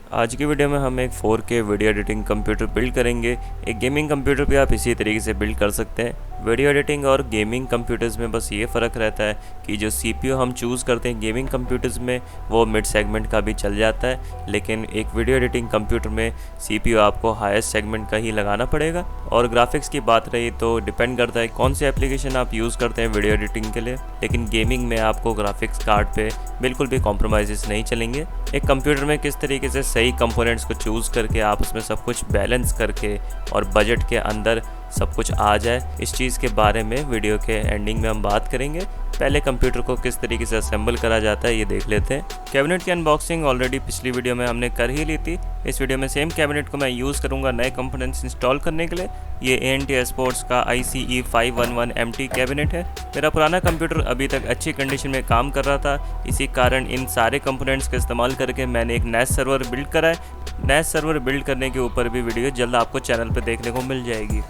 आज की वीडियो में हम एक 4K video editing computer build करेंगे। एक गेमिंग कंप्यूटर भी आप इसी तरीके से बिल्ड कर सकते हैं। वीडियो एडिटिंग और गेमिंग कंप्यूटर्स में बस ये फ़र्क रहता है कि जो CPU हम चूज़ करते हैं गेमिंग कंप्यूटर्स में वो मिड सेगमेंट का भी चल जाता है, लेकिन एक वीडियो एडिटिंग कंप्यूटर में CPU आपको हाईएस्ट सेगमेंट का ही लगाना पड़ेगा। और ग्राफिक्स की बात रही तो डिपेंड करता है कौन सी एप्लीकेशन आप यूज़ करते हैं वीडियो एडिटिंग के लिए, लेकिन गेमिंग में आपको ग्राफिक्स कार्ड पे बिल्कुल भी कॉम्प्रोमाइज़ नहीं चलेंगे। एक कंप्यूटर में किस तरीके से सही कंपोनेंट्स को चूज़ करके आप उसमें सब कुछ बैलेंस करके और बजट के अंदर सब कुछ आ जाए, इस चीज़ के बारे में वीडियो के एंडिंग में हम बात करेंगे। पहले कंप्यूटर को किस तरीके से असेंबल करा जाता है ये देख लेते हैं। कैबिनेट की अनबॉक्सिंग ऑलरेडी पिछली वीडियो में हमने कर ही ली थी। इस वीडियो में सेम कैबिनेट को मैं यूज़ करूंगा नए कंपोनेंट्स इंस्टॉल करने के लिए। ये ANT एस्पोर्ट्स का ICE511MT कैबिनेट है। मेरा पुराना कंप्यूटर अभी तक अच्छी कंडीशन में काम कर रहा था, इसी कारण इन सारे कंपोनेंट्स का इस्तेमाल करके मैंने एक नया सर्वर बिल्ड करा है। नया सर्वर बिल्ड करने के ऊपर भी वीडियो जल्द आपको चैनल पर देखने को मिल जाएगी।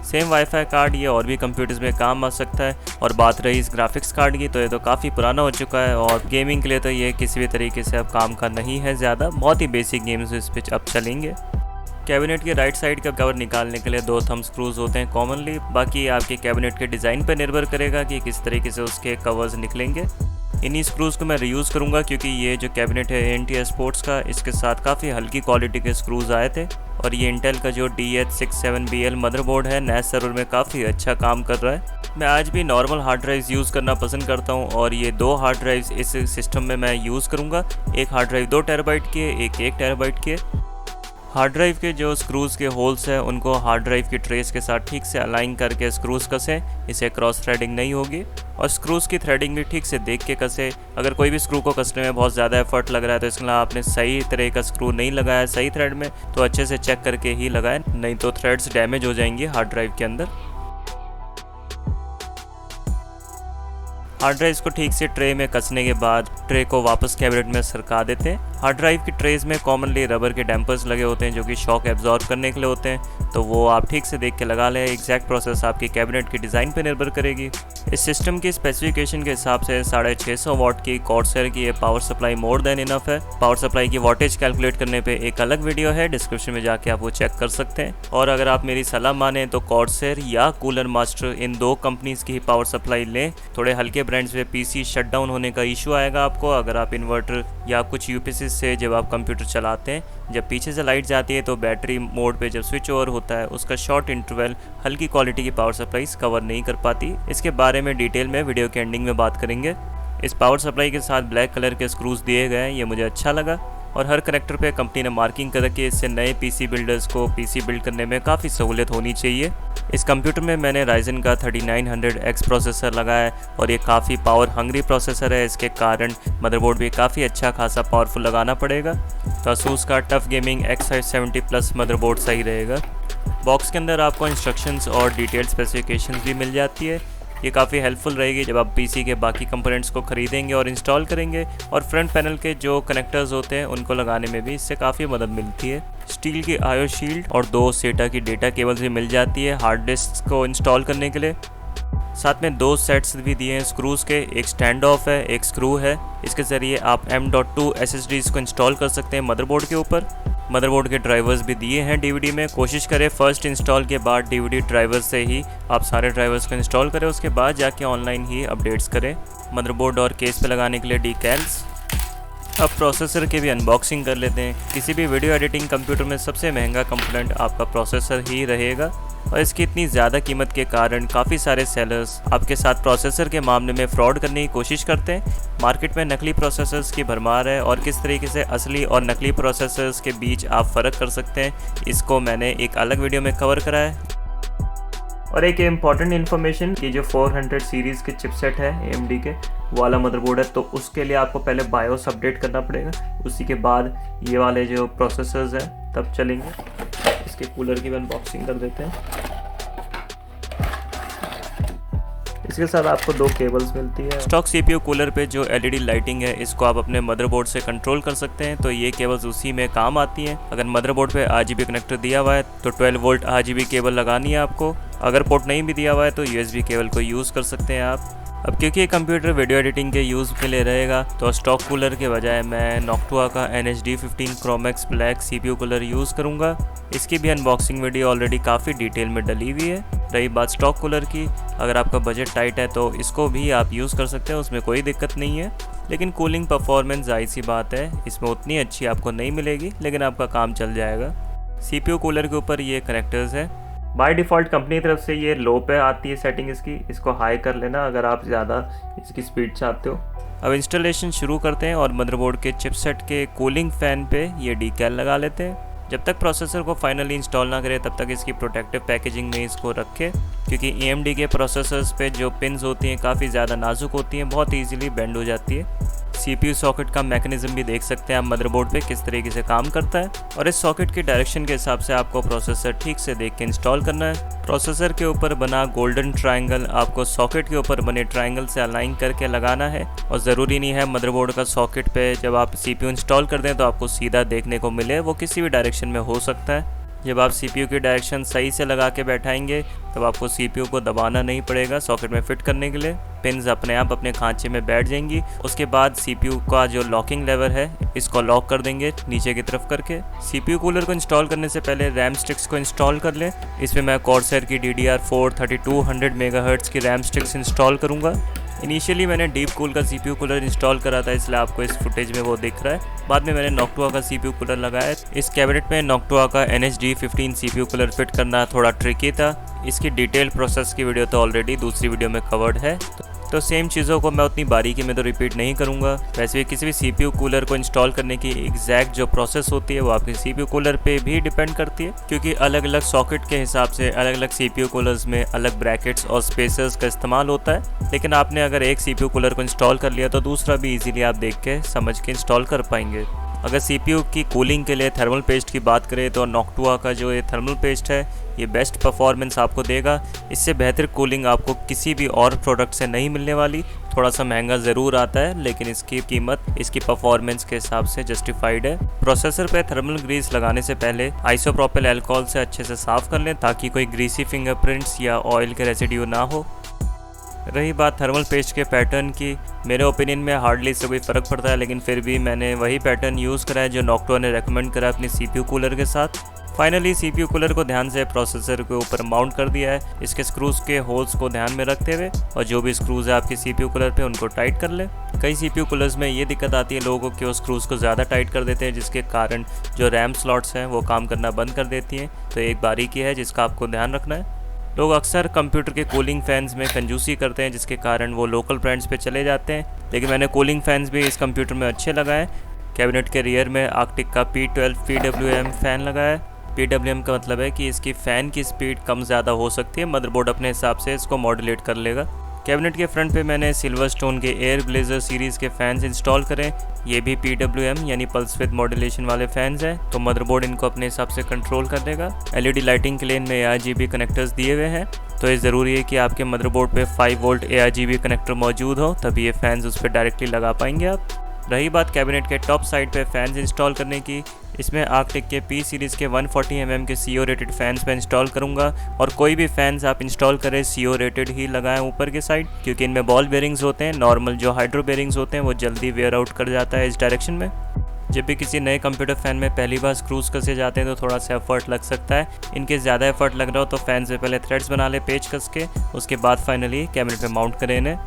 सेम वाईफाई कार्ड ये और भी कंप्यूटर्स में काम आ सकता है। और बात रही इस ग्राफिक्स कार्ड की तो ये तो काफ़ी पुराना हो चुका है और गेमिंग के लिए तो ये किसी भी तरीके से अब काम का नहीं है ज़्यादा। बहुत ही बेसिक गेम्स इस पर अब चलेंगे। कैबिनेट के राइट साइड का कवर निकालने के लिए 2 थंब स्क्रूज होते हैं कॉमनली। बाकी आपके कैबिनेट के डिज़ाइन पर निर्भर करेगा कि किस तरीके से उसके कवर्स निकलेंगे। इन्हीं स्क्रूज़ को मैं रीयूज़ करूँगा क्योंकि ये जो कैबिनेट है ANT एस्पोर्ट्स का, इसके साथ काफ़ी हल्की क्वालिटी के स्क्रूज़ आए थे। और ये इंटेल का जो DH67BL मदरबोर्ड है नए सर्वर में काफ़ी अच्छा काम कर रहा है। मैं आज भी नॉर्मल हार्ड ड्राइव्स यूज़ करना पसंद करता हूँ और ये 2 हार्ड ड्राइव्स इस सिस्टम में मैं यूज़ करूँगा। एक हार्ड ड्राइव 2 टेराबाइट की है, एक 1 टेराबाइट की है। हार्ड ड्राइव के जो स्क्रूज़ के होल्स हैं उनको हार्ड ड्राइव की ट्रेस के साथ ठीक से अलाइन करके स्क्रूज़ कसें, इसे क्रॉस थ्रेडिंग नहीं होगी। और स्क्रूज़ की थ्रेडिंग भी ठीक से देख के कसें। अगर कोई भी स्क्रू को कसने में बहुत ज़्यादा एफर्ट लग रहा है तो इसके लिए आपने सही तरह का स्क्रू नहीं लगाया सही थ्रेड में, तो अच्छे से चेक करके ही लगाएं, नहीं तो थ्रेड्स डैमेज हो जाएंगी हार्ड ड्राइव के अंदर। हार्ड ड्राइव को ठीक से ट्रे में कसने के बाद ट्रे को वापस कैबिनेट में सरका देते हैं। हार्ड ड्राइव की ट्रेज में कॉमनली रबर के डैम्पर्स लगे होते हैं जो कि शॉक एब्जॉर्ब करने के लिए होते हैं, तो वो आप ठीक से देख के लगा लें। एग्जैक्ट प्रोसेस आपकी कैबिनेट की डिज़ाइन पर निर्भर करेगी। इस सिस्टम की स्पेसिफिकेशन के हिसाब से 650 वाट की कॉर्सर की ये power supply more than enough है। पावर सप्लाई की वाटेज कैलकुलेट करने पे एक अलग वीडियो है, डिस्क्रिप्शन में जाके आप वो चेक कर सकते हैं। और अगर आप मेरी सलाह माने तो कॉर्सर या कूलर मास्टर इन 2 कंपनीज़ की ही पावर सप्लाई लें। थोड़े हल्के ब्रांड्स में PC शटडाउन होने का इशू आएगा आपको अगर आप इन्वर्टर या कुछ UPS से जब आप कंप्यूटर चलाते हैं। जब पीछे से लाइट जाती है तो बैटरी मोड पे जब स्विच ओवर होता है उसका शॉर्ट इंटरवल हल्की क्वालिटी की पावर सप्लाईज कवर नहीं कर पाती। इसके बारे में डिटेल में वीडियो के एंडिंग में बात करेंगे। इस पावर सप्लाई के साथ ब्लैक कलर के स्क्रूज दिए गए हैं, ये मुझे अच्छा लगा। और हर कनेक्टर पे कंपनी ने मार्किंग कर रखी है, इससे नए PC बिल्डर्स को PC बिल्ड करने में काफ़ी सहूलियत होनी चाहिए। इस कंप्यूटर में मैंने Ryzen का 3900X प्रोसेसर लगाया है और ये काफ़ी पावर हंग्री प्रोसेसर है, इसके कारण मदरबोर्ड भी काफ़ी अच्छा खासा पावरफुल लगाना पड़ेगा। तो ASUS का टफ गेमिंग X570+ मदरबोर्ड सही रहेगा। बॉक्स के अंदर आपको इंस्ट्रक्शंस और डिटेल्ड स्पेसिफिकेशंस भी मिल जाती है। ये काफ़ी हेल्पफुल रहेगी जब आप PC के बाकी कंपोनेंट्स को ख़रीदेंगे और इंस्टॉल करेंगे। और फ्रंट पैनल के जो कनेक्टर्स होते हैं उनको लगाने में भी इससे काफ़ी मदद मिलती है। स्टील की IO शील्ड और 2 SATA की डेटा केबल्स भी मिल जाती है हार्ड डिस्क को इंस्टॉल करने के लिए। साथ में 2 सेट्स भी दिए हैं स्क्रूज़ के, एक स्टैंड ऑफ है एक स्क्रू है। इसके ज़रिए आप M.2 SSDs को इंस्टॉल कर सकते हैं मदरबोर्ड के ऊपर। मदरबोर्ड के ड्राइवर्स भी दिए हैं DVD में। कोशिश करें फर्स्ट इंस्टॉल के बाद DVD ड्राइवर्स से ही आप सारे ड्राइवर्स को इंस्टॉल करें, उसके बाद जाके ऑनलाइन ही अपडेट्स करें। मदरबोर्ड और केस पे लगाने के लिए डीकैल्स। अब प्रोसेसर की भी अनबॉक्सिंग कर लेते हैं। किसी भी वीडियो एडिटिंग कंप्यूटर में सबसे महंगा कंपोनेंट आपका प्रोसेसर ही रहेगा और इसकी इतनी ज़्यादा कीमत के कारण काफ़ी सारे सेलर्स आपके साथ प्रोसेसर के मामले में फ्रॉड करने की कोशिश करते हैं। मार्केट में नकली प्रोसेसर्स की भरमार है और किस तरीके से असली और नकली प्रोसेसर्स के बीच आप फ़र्क कर सकते हैं, इसको मैंने एक अलग वीडियो में कवर करा है। और एक इम्पॉर्टेंट इन्फॉर्मेशन कि जो 400 सीरीज़ के चिपसेट है AMD के वाला मदरबोर्ड है, तो उसके लिए आपको पहले बायोस अपडेट करना पड़ेगा, उसी के बाद ये वाले जो प्रोसेसर्स हैं तब चलेंगे। इसके कूलर की भी अनबॉक्सिंग कर देते हैं। इसके साथ आपको 2 केबल्स मिलती है। स्टॉक CPU कूलर पे जो LED लाइटिंग है इसको आप अपने मदरबोर्ड से कंट्रोल कर सकते हैं, तो ये केबल्स उसी में काम आती हैं। अगर मदरबोर्ड पे RGB कनेक्टर दिया हुआ है तो 12 वोल्ट RGB केबल लगानी है आपको। अगर पोर्ट नहीं भी दिया हुआ है तो USB केबल को यूज़ कर सकते हैं आप। अब क्योंकि ये कंप्यूटर वीडियो एडिटिंग के यूज़ के लिए रहेगा तो स्टॉक कूलर के बजाय मैं नॉक्टुआ का NHD15 chromax black CPU cooler use करूँगा। इसकी भी अनबॉक्सिंग वीडियो ऑलरेडी काफ़ी डिटेल में डली हुई है। रही बात स्टॉक कूलर की, अगर आपका बजट टाइट है तो इसको भी आप यूज़ कर सकते हैं, उसमें कोई दिक्कत नहीं है। लेकिन कूलिंग परफॉर्मेंस जाहिर सी बात है इसमें उतनी अच्छी आपको नहीं मिलेगी, लेकिन आपका काम चल जाएगा। CPU कूलर के ऊपर ये कनेक्टर्स है। बाय डिफ़ॉल्ट कंपनी की तरफ से ये लो पे आती है सेटिंग इसको हाई कर लेना अगर आप ज़्यादा इसकी स्पीड चाहते हो। अब इंस्टॉलेशन शुरू करते हैं और मदरबोर्ड के चिपसेट के कूलिंग फ़ैन पे ये डीकैल लगा लेते हैं। जब तक प्रोसेसर को फाइनली इंस्टॉल ना करें तब तक इसकी प्रोटेक्टिव पैकेजिंग में इसको रखें, क्योंकि AMD के प्रोसेसर्स पे जो पिन्स होती हैं काफ़ी ज़्यादा नाजुक होती हैं, बहुत ईजीली बेंड हो जाती है। CPU सॉकेट का मैकेनिज्म भी देख सकते हैं आप मदरबोर्ड पे किस तरीके से काम करता है, और इस सॉकेट की डायरेक्शन के हिसाब से आपको प्रोसेसर ठीक से देख के इंस्टॉल करना है। प्रोसेसर के ऊपर बना गोल्डन ट्रायंगल आपको सॉकेट के ऊपर बने ट्रायंगल से अलाइन करके लगाना है, और ज़रूरी नहीं है मदरबोर्ड का सॉकेट पे जब आप CPU इंस्टॉल कर दें तो आपको सीधा देखने को मिले, वो किसी भी डायरेक्शन में हो सकता है। जब आप CPU की डायरेक्शन सही से लगा के बैठाएंगे तब आपको CPU को दबाना नहीं पड़ेगा सॉकेट में फिट करने के लिए, पिन्स अपने आप अपने खांचे में बैठ जाएंगी। उसके बाद CPU का जो लॉकिंग लेवर है इसको लॉक कर देंगे नीचे की तरफ करके। CPU कूलर को इंस्टॉल करने से पहले रैम स्टिक्स को इंस्टॉल कर लें। इसमें मैं कॉर्सर की DDR4 3200 MHz की रैम स्टिक्स इंस्टॉल करूँगा। इनिशियली मैंने डीप कूल का CPU कूलर इंस्टॉल करा था, इसलिए आपको इस फुटेज में वो दिख रहा है। बाद में मैंने नॉक्टुआ का CPU कूलर लगाया। इस कैबिनेट में नॉक्टुआ का NHD15 CPU कूलर फिट करना थोड़ा ट्रिकी था। इसकी डिटेल प्रोसेस की वीडियो तो ऑलरेडी दूसरी वीडियो में कवर्ड है, तो सेम चीज़ों को मैं उतनी बारीकी में तो रिपीट नहीं करूँगा। वैसे भी किसी भी CPU कूलर को इंस्टॉल करने की एग्जैक्ट जो प्रोसेस होती है वो आपके CPU कूलर पे भी डिपेंड करती है, क्योंकि अलग अलग सॉकेट के हिसाब से अलग अलग CPU कूलर्स में अलग ब्रैकेट्स और स्पेसर्स का इस्तेमाल होता है। लेकिन आपने अगर एक CPU कूलर को इंस्टॉल कर लिया तो दूसरा भी ईजिली आप देख के समझ के इंस्टॉल कर पाएंगे। अगर CPU की कूलिंग के लिए थर्मल पेस्ट की बात करें तो नॉक्टुआ का जो ये थर्मल पेस्ट है ये बेस्ट परफॉर्मेंस आपको देगा। इससे बेहतर कूलिंग आपको किसी भी और प्रोडक्ट से नहीं मिलने वाली। थोड़ा सा महंगा ज़रूर आता है लेकिन इसकी कीमत इसकी परफॉर्मेंस के हिसाब से जस्टिफाइड है। प्रोसेसर पे थर्मल ग्रीस लगाने से पहले आइसोप्रोपिल अल्कोहल से अच्छे से साफ़ कर लें ताकि कोई ग्रीसी फिंगरप्रिंट्स या ऑयल के रेसिड्यू ना हो। रही बात थर्मल पेस्ट के पैटर्न की, मेरे ओपिनियन में हार्डली इससे कोई फ़र्क पड़ता है, लेकिन फिर भी मैंने वही पैटर्न यूज़ करा है जो नॉक्टुआ ने रेकमेंड करा अपनी CPU कूलर के साथ। फाइनली CPU कूलर को ध्यान से प्रोसेसर के ऊपर माउंट कर दिया है, इसके स्क्रूज़ के होल्स को ध्यान में रखते हुए, और जो भी स्क्रूज़ है आपके CPU कूलर पे उनको टाइट कर लें। कई CPU कूलर्स में ये दिक्कत आती है लोगों को कि वो स्क्रूज़ को ज़्यादा टाइट कर देते हैं, जिसके कारण जो रैम स्लॉट्स हैं वो काम करना बंद कर देती हैं। तो एक बारीकी है जिसका आपको ध्यान रखना है। लोग अक्सर कंप्यूटर के कूलिंग फ़ैन्स में कंजूसी करते हैं, जिसके कारण वो लोकल ब्रांड्स पे चले जाते हैं, लेकिन मैंने कूलिंग फ़ैन्स भी इस कंप्यूटर में अच्छे लगाए। कैबिनेट के रियर में आर्कटिक का P12 PWM फ़ैन लगाया है। PWM का मतलब है कि इसकी फ़ैन की स्पीड कम ज़्यादा हो सकती है, मदरबोर्ड अपने हिसाब से इसको मॉड्यूलेट कर लेगा। कैबिनेट के फ्रंट पे मैंने सिल्वरस्टोन के एयर ब्लेजर सीरीज़ के फ़ैन्स इंस्टॉल करें। ये भी PWM यानी पल्स विद मॉड्यूलेशन वाले फ़ैन्स हैं, तो मदरबोर्ड इनको अपने हिसाब से कंट्रोल कर देगा। LED लाइटिंग के लिए इनमें ARGB कनेक्टर्स दिए हुए हैं, तो ये ज़रूरी है कि आपके मदरबोर्ड पे 5 वोल्ट ARGB कनेक्टर मौजूद हो, तभी ये फ़ैन्स उस पर डायरेक्टली लगा पाएंगे आप। रही बात कैबिनेट के टॉप साइड पे फ़ैन्स इंस्टॉल करने की, इसमें आर्कटिक के P सीरीज़ के 140 mm के CO रेटेड फ़ैन्स मैं इंस्टॉल करूंगा, और कोई भी फ़ैन्स आप इंस्टॉल करें CO रेटेड ही लगाएं ऊपर के साइड, क्योंकि इनमें बॉल बेरिंग्स होते हैं। नॉर्मल जो हाइड्रो बेरिंग्स होते हैं वो जल्दी वेयर आउट कर जाता है इस डायरेक्शन में। जब भी किसी नए कंप्यूटर फ़ैन में पहली बार स्क्रूज कसे जाते हैं तो थोड़ा सा एफर्ट लग सकता है। इनके ज़्यादा एफर्ट लग रहा हो तो फ़ैन से पहले थ्रेड्स बना ले पेच कस के, उसके बाद फाइनली कैबिनेट पे माउंट करें इन्हें।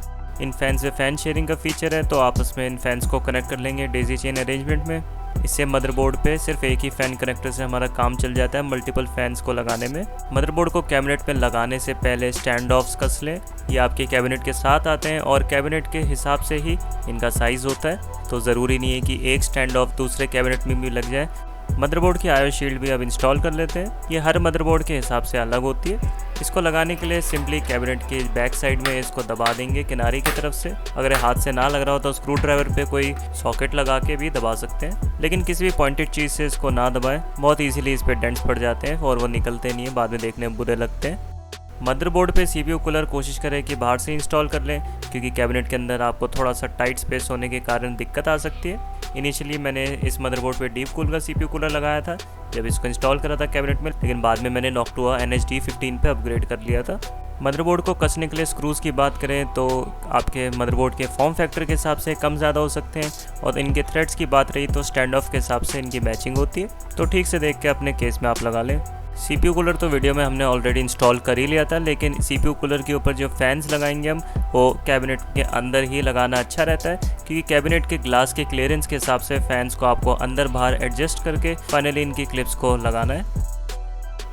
इन फैन से फ़ैन शेयरिंग का फीचर है, तो आपस में इन फैंस को कनेक्ट कर लेंगे डेजी चेन अरेंजमेंट में। इससे मदरबोर्ड पे सिर्फ एक ही फ़ैन कनेक्टर से हमारा काम चल जाता है मल्टीपल फैंस को लगाने में। मदरबोर्ड को कैबिनेट पे लगाने से पहले स्टैंड ऑफ्स कस लें। ये आपके कैबिनेट के साथ आते हैं और कैबिनेट के हिसाब से ही इनका साइज़ होता है, तो ज़रूरी नहीं है कि एक स्टैंड ऑफ दूसरे कैबिनेट में भी लग जाए। मदरबोर्ड की आयो शील्ड भी अब इंस्टॉल कर लेते हैं। ये हर मदरबोर्ड के हिसाब से अलग होती है। इसको लगाने के लिए सिंपली कैबिनेट के बैक साइड में इसको दबा देंगे किनारे की तरफ से। अगर हाथ से ना लग रहा हो तो स्क्रू ड्राइवर पे कोई सॉकेट लगा के भी दबा सकते हैं, लेकिन किसी भी पॉइंटेड चीज़ से इसको ना दबाएं, बहुत ईजिली इस पर डेंट्स पड़ जाते हैं और वो निकलते नहीं है, बाद में देखने में बुरे लगते हैं। मदरबोर्ड पे CPU कूलर कोशिश करें कि बाहर से इंस्टॉल कर लें, क्योंकि कैबिनेट के अंदर आपको थोड़ा सा टाइट स्पेस होने के कारण दिक्कत आ सकती है। इनिशियली मैंने इस मदरबोर्ड पे डीप कूल का CPU कूलर लगाया था जब इसको इंस्टॉल करा था कैबिनेट में, लेकिन बाद में मैंने नॉक्टुआ NHD15 पे अपग्रेड कर लिया था। मदरबोर्ड को कसने के लिए स्क्रूज़ की बात करें तो आपके मदरबोर्ड के फॉर्म फैक्टर के हिसाब से कम ज़्यादा हो सकते हैं, और इनके थ्रेड्स की बात रही तो स्टैंड ऑफ के हिसाब से इनकी मैचिंग होती है, तो ठीक से देख के अपने केस में आप लगा लें। CPU कूलर तो वीडियो में हमने ऑलरेडी इंस्टॉल कर ही लिया था, लेकिन CPU कूलर के ऊपर जो फैंस लगाएंगे हम वो कैबिनेट के अंदर ही लगाना अच्छा रहता है, क्योंकि कैबिनेट के ग्लास के क्लियरेंस के हिसाब से फैंस को आपको अंदर बाहर एडजस्ट करके फाइनली इनकी क्लिप्स को लगाना है।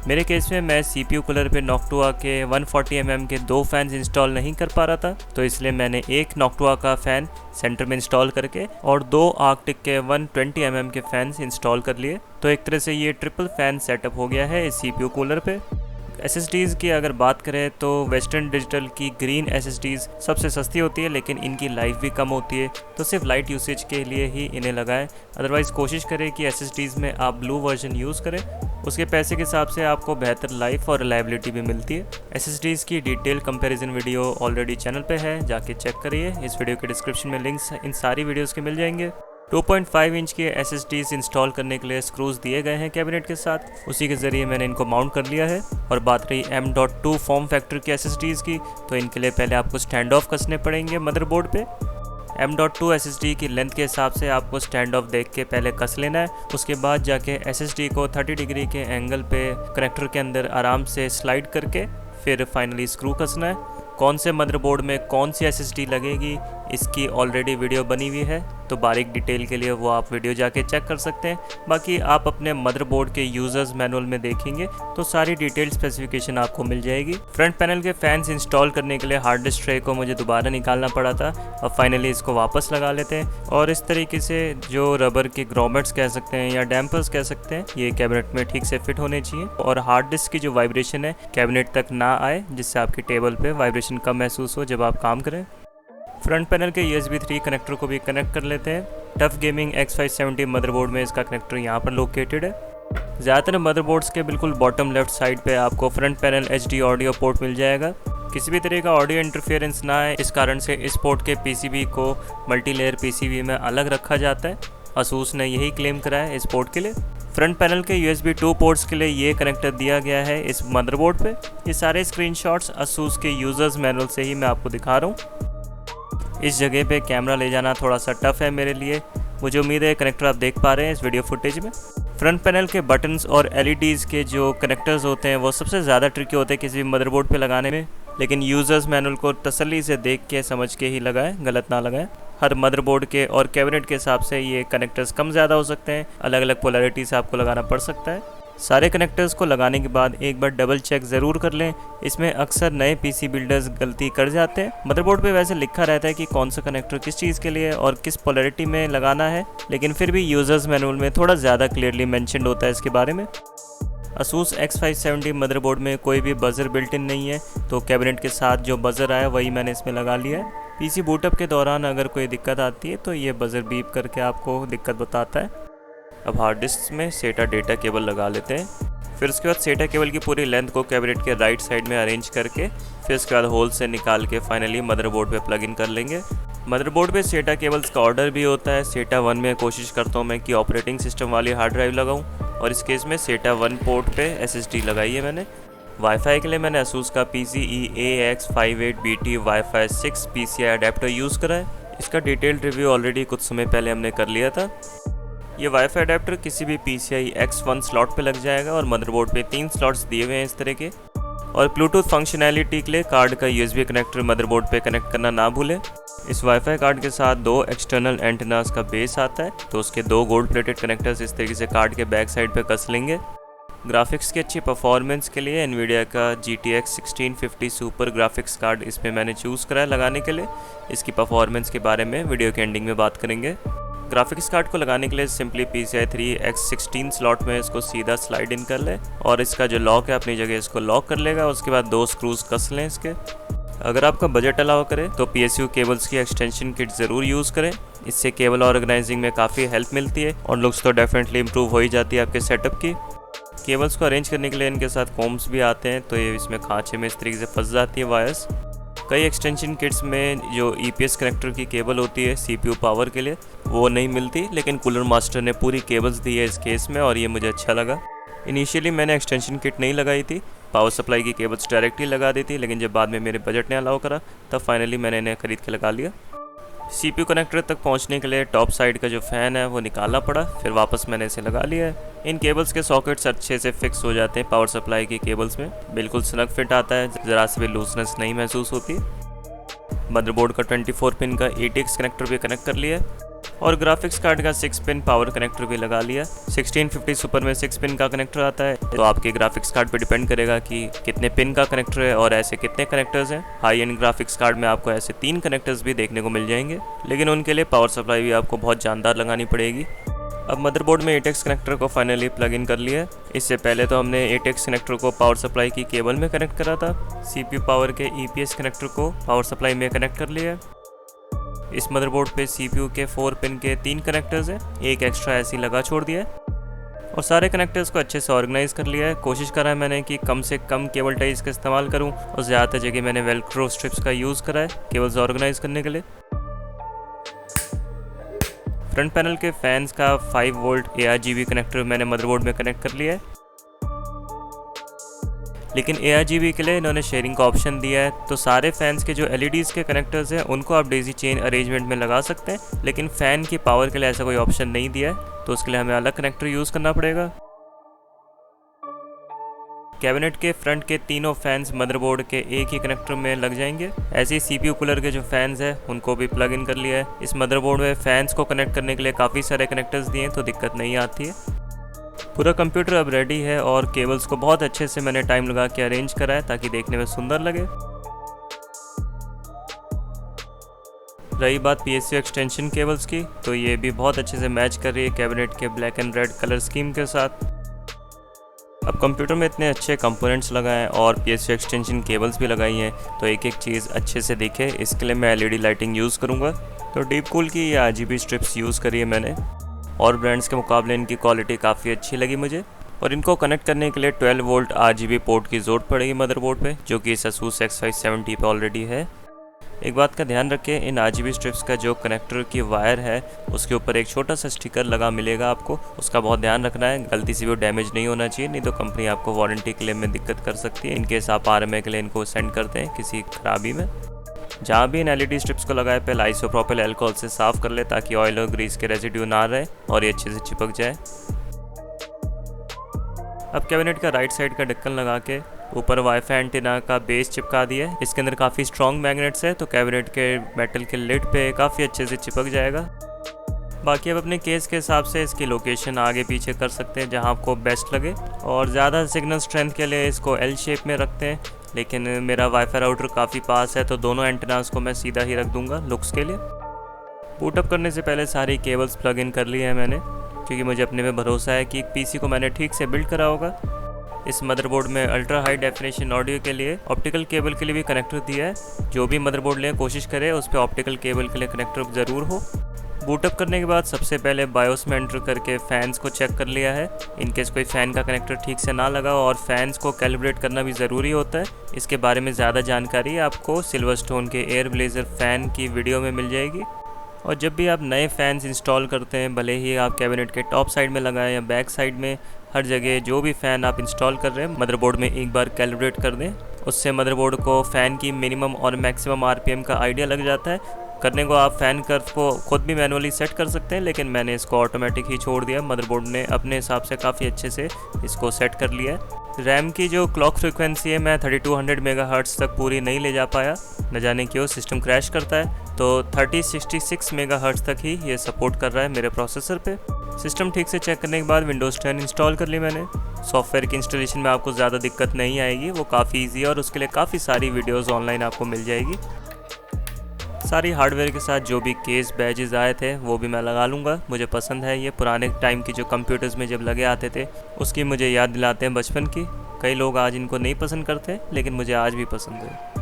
मेरे केस में मैं CPU कूलर पे नॉक्टुआ के 140 mm के 2 फैंस इंस्टॉल नहीं कर पा रहा था, तो इसलिए मैंने एक नॉक्टुआ का फ़ैन सेंटर में इंस्टॉल करके और 2 आर्कटिक के 120 mm के फैंस इंस्टॉल कर लिए। तो एक तरह से ये ट्रिपल फैन सेटअप हो गया है इस CPU कूलर पे। SSDs की अगर बात करें तो वेस्टर्न डिजिटल की ग्रीन SSDs सबसे सस्ती होती है, लेकिन इनकी लाइफ भी कम होती है, तो सिर्फ लाइट यूसेज के लिए ही इन्हें लगाएं। अदरवाइज़ कोशिश करें कि SSDs में आप ब्लू वर्जन यूज़ करें, उसके पैसे के हिसाब से आपको बेहतर लाइफ और रिलायबिलिटी भी मिलती है। SSDs की detail comparison video already channel पे है, जाके चेक करिए। इस वीडियो के डिस्क्रिप्शन में लिंक्स इन सारी वीडियोज़ के मिल जाएंगे। 2.5 इंच के SSDs इंस्टॉल करने के लिए स्क्रूज दिए गए हैं कैबिनेट के साथ, उसी के ज़रिए मैंने इनको माउंट कर लिया है। और बात रही M.2 फॉर्म फैक्टर के SSDs की, तो इनके लिए पहले आपको स्टैंड ऑफ कसने पड़ेंगे मदरबोर्ड पे। M.2 SSD की लेंथ के हिसाब से आपको स्टैंड ऑफ देख के पहले कस लेना है, उसके बाद जाके SSD को 30 डिग्री के एंगल पे कनेक्टर के अंदर आराम से स्लाइड करके फिर फाइनली स्क्रू कसना है। कौन से मदरबोर्ड में कौन सी SSD लगेगी इसकी ऑलरेडी वीडियो बनी हुई है, तो बारीक डिटेल के लिए वो आप वीडियो जाके चेक कर सकते हैं। बाकी आप अपने मदरबोर्ड के यूज़र्स मैनुअल में देखेंगे तो सारी डिटेल स्पेसिफिकेशन आपको मिल जाएगी। फ्रंट पैनल के फैंस इंस्टॉल करने के लिए हार्ड डिस्क ट्रे को मुझे दोबारा निकालना पड़ा था, अब फाइनली इसको वापस लगा लेते हैं। और इस तरीके से जो रबर के ग्रोमेट्स कह सकते हैं या डैम्पर्स कह सकते हैं, ये कैबिनेट में ठीक से फिट होने चाहिए और हार्ड डिस्क की जो वाइब्रेशन है कैबिनेट तक ना आए, जिससे आपकी टेबल पर वाइब्रेशन कम महसूस हो जब आप काम करें। फ्रंट पैनल के USB 3 कनेक्टर को भी कनेक्ट कर लेते हैं। टफ गेमिंग X570 मदरबोर्ड में इसका कनेक्टर यहाँ पर लोकेटेड है। ज़्यादातर मदरबोर्ड्स के बिल्कुल बॉटम लेफ्ट साइड पे आपको front panel HD audio port मिल जाएगा। किसी भी तरह का ऑडियो इंटरफेरेंस ना आए, इस कारण से इस पोर्ट के PCB को मल्टीलेयर PCB में अलग रखा जाता है। ASUS ने यही क्लेम करा है इस पोर्ट के लिए। फ्रंट पैनल के USB 2 पोर्ट्स के लिए ये कनेक्टर दिया गया है इस मदरबोर्ड पे। ये सारे स्क्रीनशॉट्स ASUS के यूज़र्स मैनुअल से ही मैं आपको दिखा रहा हूँ। इस जगह पे कैमरा ले जाना थोड़ा सा टफ है मेरे लिए। मुझे उम्मीद है कनेक्टर आप देख पा रहे हैं इस वीडियो फुटेज में। फ्रंट पैनल के बटन्स और LEDs के जो कनेक्टर्स होते हैं वो सबसे ज़्यादा ट्रिकी होते हैं किसी भी मदरबोर्ड पे लगाने में, लेकिन यूज़र्स मैनुअल को तसल्ली से देख के समझ के ही लगाएं, गलत ना लगाएं। हर मदरबोर्ड के और कैबिनेट के हिसाब से ये कनेक्टर्स कम ज़्यादा हो सकते हैं, अलग अलग पोलैरिटी से आपको लगाना पड़ सकता है। सारे कनेक्टर्स को लगाने के बाद एक बार डबल चेक ज़रूर कर लें, इसमें अक्सर नए PC बिल्डर्स गलती कर जाते हैं। मदरबोर्ड पे वैसे लिखा रहता है कि कौन सा कनेक्टर किस चीज़ के लिए और किस पोलैरिटी में लगाना है, लेकिन फिर भी यूज़र्स मैनुअल में थोड़ा ज़्यादा क्लियरली मेंशन्ड होता है इसके बारे में। ASUS X570 मदरबोर्ड में कोई भी बज़र बिल्ट इन नहीं है, तो कैबिनेट के साथ जो बज़र आया वही मैंने इसमें लगा लिया है। PC बूटअप के दौरान अगर कोई दिक्कत आती है तो ये बज़र बीप करके आपको दिक्कत बताता है। अब हार्ड डिस्क में SATA डेटा केबल लगा लेते हैं। फिर उसके बाद SATA केबल की पूरी लेंथ को कैबिनेट के राइट साइड में अरेंज करके फिर उसके बाद होल से निकाल के फाइनली मदरबोर्ड पे प्लग इन कर लेंगे। मदरबोर्ड पे SATA केबल्स का ऑर्डर भी होता है। SATA 1 में कोशिश करता हूँ मैं कि ऑपरेटिंग सिस्टम वाली हार्ड ड्राइव लगाऊँ, और इस केस में SATA 1 पोर्ट पे SSD लगाई है मैंने। वाईफाई के लिए मैंने ASUS का PCIe AX58BT Wi-Fi 6 PCI adapter use करा है। इसका डिटेल्ड रिव्यू ऑलरेडी कुछ समय पहले हमने कर लिया था। ये वाईफाई अडेप्टर किसी भी PCIe X1 स्लॉट पे लग जाएगा और मदरबोर्ड पे 3 स्लॉट्स दिए हुए हैं इस तरह के। और ब्लूटूथ फंक्शनैलिटी के लिए कार्ड का USB कनेक्टर मदरबोर्ड पे कनेक्ट करना ना भूलें। इस वाईफाई कार्ड के साथ 2 एक्सटर्नल एंटेनास का बेस आता है, तो उसके 2 गोल्ड प्लेटेड कनेक्टर्स इस तरीके से कार्ड के बैक साइड पे कस लेंगे। ग्राफिक्स की अच्छी परफॉर्मेंस के लिए NVIDIA का GTX 1650 सुपर ग्राफिक्स कार्ड इसमें मैंने चूज़ करा है लगाने के लिए। इसकी परफॉर्मेंस के बारे में वीडियो के एंडिंग में बात करेंगे। ग्राफिक्स कार्ड को लगाने के लिए सिंपली PCI 3X16 स्लॉट में इसको सीधा स्लाइड इन कर लें और इसका जो लॉक है अपनी जगह इसको लॉक कर लेगा। उसके बाद 2 स्क्रूज कस लें इसके। अगर आपका बजट अलाउ करे तो PSU केबल्स की एक्सटेंशन किट ज़रूर यूज़ करें, इससे केबल ऑर्गेनाइजिंग में काफ़ी हेल्प मिलती है और लुक्स तो डेफिनेटली इम्प्रूव हो ही जाती है आपके सेटअप की। केबल्स को अरेंज करने के लिए इनके साथ कॉम्स भी आते हैं, तो ये इसमें खांचे में इस तरीके से फंस जाती है वायर्स। कई एक्सटेंशन किट्स में जो EPS कनेक्टर की केबल होती है CPU पावर के लिए वो नहीं मिलती, लेकिन कूलर मास्टर ने पूरी केबल्स दी है इस केस में और ये मुझे अच्छा लगा। इनिशियली मैंने एक्सटेंशन किट नहीं लगाई थी, पावर सप्लाई की केबल्स डायरेक्टली लगा दी थी, लेकिन जब बाद में मेरे बजट ने अलाउ करा तब फाइनली मैंने इन्हें ख़रीद के लगा लिया। CPU कनेक्टर तक पहुंचने के लिए टॉप साइड का जो फ़ैन है वो निकालना पड़ा, फिर वापस मैंने इसे लगा लिया है। इन केबल्स के सॉकेट्स अच्छे से फिक्स हो जाते हैं पावर सप्लाई की केबल्स में, बिल्कुल स्नग फिट आता है, ज़रा से भी लूजनेस नहीं महसूस होती। मदरबोर्ड का 24 पिन का ATX कनेक्टर भी कनेक्ट कर लिया है और ग्राफिक्स कार्ड का 6 पिन पावर कनेक्टर भी लगा लिया। 1650 सुपर में 6 पिन का कनेक्टर आता है, तो आपके ग्राफिक्स कार्ड पे डिपेंड करेगा कि कितने पिन का कनेक्टर है और ऐसे कितने कनेक्टर्स हैं। हाई एंड ग्राफिक्स कार्ड में आपको ऐसे 3 कनेक्टर्स भी देखने को मिल जाएंगे, लेकिन उनके लिए पावर सप्लाई भी आपको बहुत जानदार लगानी पड़ेगी। अब मदरबोर्ड में ATX कनेक्टर को फाइनली प्लग इन कर लिया है। इससे पहले तो हमने ATX कनेक्टर को पावर सप्लाई की केबल में कनेक्ट करा था। CPU पावर के EPS कनेक्टर को पावर सप्लाई में कनेक्ट कर लिया है। इस मदरबोर्ड पे CPU के 4 पिन के 3 कनेक्टर्स हैं, एक एक्स्ट्रा ऐसी लगा छोड़ दिया है और सारे कनेक्टर्स को अच्छे से ऑर्गेनाइज कर लिया है। कोशिश करा है मैंने कि कम से कम केबल टाइज का इस्तेमाल करूं और ज़्यादातर जगह मैंने वेलक्रो स्ट्रिप्स का यूज़ करा है केबल्स ऑर्गेनाइज करने के लिए। फ्रंट पैनल के फैंस का 5 वोल्ट ARGB कनेक्टर मैंने मदरबोर्ड में कनेक्ट कर लिया है, लेकिन ARGB के लिए इन्होंने शेयरिंग का ऑप्शन दिया है, तो सारे फैंस के जो LEDs के कनेक्टर्स हैं उनको आप डेजी चेन अरेंजमेंट में लगा सकते हैं, लेकिन फ़ैन की पावर के लिए ऐसा कोई ऑप्शन नहीं दिया है, तो उसके लिए हमें अलग कनेक्टर यूज़ करना पड़ेगा। कैबिनेट के फ्रंट के तीनों फैंस मदरबोर्ड के एक ही कनेक्टर में लग जाएंगे। ऐसे ही CPU कूलर के जो फैंस हैं उनको भी प्लग इन कर लिया है। इस मदरबोर्ड में फैंस को कनेक्ट करने के लिए काफ़ी सारे कनेक्टर्स दिए हैं, तो दिक्कत नहीं आती है। पूरा कंप्यूटर अब रेडी है और केबल्स को बहुत अच्छे से मैंने टाइम लगा के अरेंज करा है ताकि देखने में सुंदर लगे। रही बात PSU एक्सटेंशन केबल्स की, तो ये भी बहुत अच्छे से मैच कर रही है कैबिनेट के black and red colour scheme के साथ। अब कंप्यूटर में इतने अच्छे कंपोनेंट्स लगाएं और PSU एक्सटेंशन केबल्स भी लगाई हैं, तो एक एक चीज़ अच्छे से दिखे, इसके लिए मैं LED लाइटिंग यूज़ करूँगा। तो डीप कूल की ये RGB स्ट्रिप्स यूज़ करी है मैंने और ब्रांड्स के मुकाबले इनकी क्वालिटी काफ़ी अच्छी लगी मुझे। और इनको कनेक्ट करने के लिए 12 वोल्ट RGB पोर्ट की ज़रूरत पड़ेगी मदरबोर्ड पे, जो कि इस ASUS X570 पे ऑलरेडी है। एक बात का ध्यान रखें, इन RGB स्ट्रिप्स का जो कनेक्टर की वायर है उसके ऊपर एक छोटा सा स्टिकर लगा मिलेगा आपको, उसका बहुत ध्यान रखना है, गलती से भी डैमेज नहीं होना चाहिए, नहीं तो कंपनी आपको वारंटी क्लेम में दिक्कत कर सकती है इनकेस आप RMA के लिए इनको सेंड करते हैं किसी खराबी में। जहाँ भी इन LED स्ट्रिप्स को लगाए पहले आइसोप्रोपिल अल्कोहल से साफ़ कर ले ताकि ऑयल और ग्रीस के रेजिड्यू ना रहे और ये अच्छे से चिपक जाए। अब कैबिनेट का राइट साइड का ढक्कन लगा के ऊपर वाईफाई एंटीना का बेस चिपका दिया है। इसके अंदर काफ़ी स्ट्रॉन्ग मैग्नेट्स है, तो कैबिनेट के मेटल के लिड पे काफ़ी अच्छे से चिपक जाएगा। बाकी अब अपने केस के हिसाब से इसकी लोकेशन आगे पीछे कर सकते हैं जहां आपको बेस्ट लगे, और ज़्यादा सिग्नल स्ट्रेंथ के लिए इसको L शेप में रखते हैं, लेकिन मेरा वाईफाई राउटर काफ़ी पास है तो दोनों एंटीनास को मैं सीधा ही रख दूंगा लुक्स के लिए। बूटअप करने से पहले सारी केबल्स प्लग इन कर ली है मैंने, क्योंकि मुझे अपने पे भरोसा है कि PC को मैंने ठीक से बिल्ड करा होगा। इस मदरबोर्ड में अल्ट्रा हाई डेफिनेशन ऑडियो के लिए ऑप्टिकल केबल के लिए भी कनेक्टर दिया है। जो भी मदरबोर्ड लें कोशिश करें उस पर ऑप्टिकल केबल के लिए कनेक्टर ज़रूर हो। बूटअप करने के बाद सबसे पहले बायोस में एंटर करके फ़ैन्स को चेक कर लिया है, इनकेस कोई फ़ैन का कनेक्टर ठीक से ना लगा, और फैंस को कैलिब्रेट करना भी ज़रूरी होता है। इसके बारे में ज़्यादा जानकारी आपको सिल्वरस्टोन के एयर ब्लेजर फ़ैन की वीडियो में मिल जाएगी। और जब भी आप नए फ़ैन्स इंस्टॉल करते हैं, भले ही आप कैबिनेट के टॉप साइड में लगाएं या बैक साइड में, हर जगह जो भी फ़ैन आप इंस्टॉल कर रहे हैं मदरबोर्ड में एक बार कैलिब्रेट कर दें। उससे मदरबोर्ड को फ़ैन की मिनिमम और मैक्सिमम RPM का आइडिया लग जाता है। करने को आप फ़ैन कर्व को खुद भी मैनुअली सेट कर सकते हैं, लेकिन मैंने इसको ऑटोमेटिक ही छोड़ दिया। मदरबोर्ड ने अपने हिसाब से काफ़ी अच्छे से इसको सेट कर लिया है। रैम की जो क्लॉक फ्रिक्वेंसी है मैं 3200 मेगाहर्ट्ज़ तक पूरी नहीं ले जा पाया, न जाने क्यों सिस्टम क्रैश करता है, तो 3066 मेगाहर्ट्ज़ तक ही ये सपोर्ट कर रहा है मेरे प्रोसेसर पे। सिस्टम ठीक से चेक करने के बाद विंडोज़ 10 इंस्टॉल कर ली मैंने। सॉफ्टवेयर की इंस्टॉलेशन में आपको ज़्यादा दिक्कत नहीं आएगी, वो काफ़ी ईजी है और उसके लिए काफ़ी सारी वीडियोज़ ऑनलाइन आपको मिल जाएगी। सारी हार्डवेयर के साथ जो भी केस बैजेस आए थे वो भी मैं लगा लूँगा, मुझे पसंद है ये। पुराने टाइम की जो कंप्यूटर्स में जब लगे आते थे उसकी मुझे याद दिलाते हैं बचपन की। कई लोग आज इनको नहीं पसंद करते, लेकिन मुझे आज भी पसंद है।